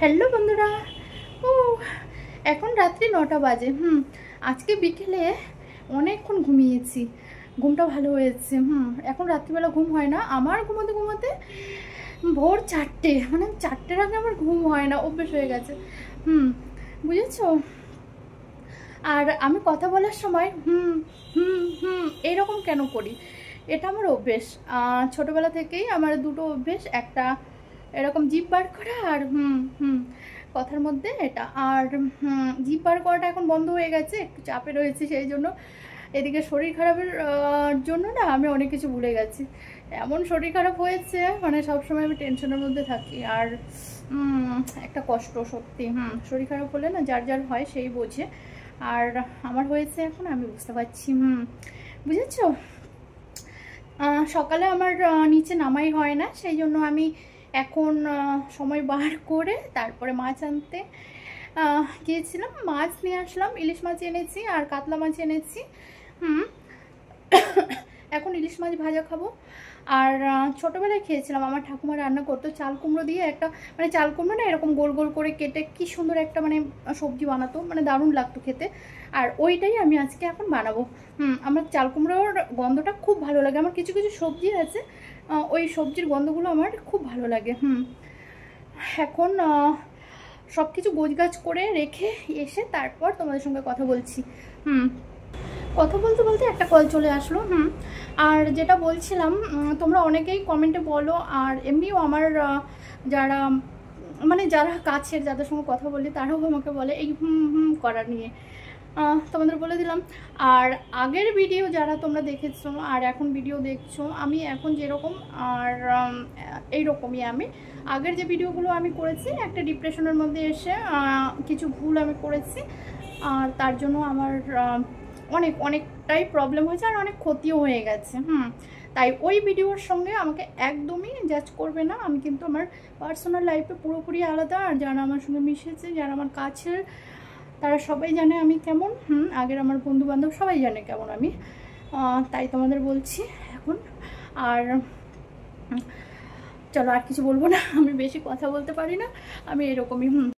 Hello বন্ধুরা। ও এখন রাত্রি 9টা বাজে। আজকে বিকেলে অনেকক্ষণ ঘুমিয়েছি, ঘুমটা ভালো হয়েছে। এখন রাত্রিবেলা ঘুম হয় না আমার, ঘুমোতে ঘুমোতে ভোর 4টে, মানে 4টের আগে আমার ঘুম হয় না, অভ্যেস হয়ে গেছে। বুঝেছো? আর আমি কথা বলার সময় এইরকম কেন করি? এটা আমার অভ্যেস, ছোটোবেলা থেকেই আমার দুটো অভ্যেস, একটা এরকম জিভ বার করা আর কথার মধ্যে এটা। আর জিভ বার করাটা এখন বন্ধ হয়ে গেছে, একটু চাপে রয়েছে সেই জন্য। এদিকে শরীর খারাপের জন্য না আমি অনেক কিছু ভুলে গেছি। এমন শরীর খারাপ হয়েছে, মানে সবসময় আমি টেনশনের মধ্যে থাকি। আর একটা কষ্ট সত্যি। শরীর খারাপ হলে না যার যার হয় সেই বোঝে। আর আমার হয়েছে এখন, আমি বুঝতে পারছি। বুঝেছো? সকালে আমার নিচে নামাই হয় না, সেই জন্য আমি এখন সময় বার করে তারপরে মাছ আনতে গিয়েছিলাম। মাছ নিয়ে আসলাম, ইলিশ মাছ এনেছি আর কাতলা মাছ এনেছি। এখন ইলিশ মাছ ভাজা খাবো। আর ছোটোবেলায় খেয়েছিলাম, আমার ঠাকুমা রান্না করতো চাল কুমড়ো দিয়ে একটা, মানে চাল কুমড়ো না এরকম গোল গোল করে কেটে কি সুন্দর একটা মানে সবজি বানাতো, মানে দারুণ লাগতো খেতে। আর ওইটাই আমি আজকে এখন বানাবো। আমার চাল কুমড়োর গন্ধটা খুব ভালো লাগে। আমার কিছু কিছু সবজি আছে, ওই সবজির গন্ধগুলো আমার খুব ভালো লাগে। এখন সব কিছু গোছগাছ করে রেখে এসে তারপর তোমাদের সঙ্গে কথা বলছি। কথা বলতে বলতে একটা কল চলে আসলো। আর যেটা বলছিলাম, তোমরা অনেকেই কমেন্টে বলো, আর এমনিও আমার যারা মানে যারা কাছের, যাদের সঙ্গে কথা বলি তারাও আমাকে বলে এই করা নিয়ে। তোমাদের বলে দিলাম। আর আগের ভিডিও যারা তোমরা দেখেছো আর এখন ভিডিও দেখছো, আমি এখন যেরকম আর এইরকমই আমি। আগের যে ভিডিওগুলো আমি করেছি, একটা ডিপ্রেশনের মধ্যে এসে কিছু ভুল আমি করেছি, আর তার জন্য আমার অনেকটাই প্রবলেম হয়েছে আর অনেক ক্ষতিও হয়ে গেছে। তাই ওই ভিডিওর সঙ্গে আমাকে একদমই জাজ করবে না। আমি কিন্তু আমার পার্সোনাল লাইফে পুরোপুরি আলাদা। আর যারা আমার সঙ্গে মিশেছে, যারা আমার কাছের, তারা সবাই জানে আমি কেমন। আগের আমার বন্ধুবান্ধব সবাই জানে কেমন আমি। তাই তোমাদের বলছি এখন। আর চলো, আর কিছু বলবো না, আমি বেশি কথা বলতে পারি না, আমি এরকমই।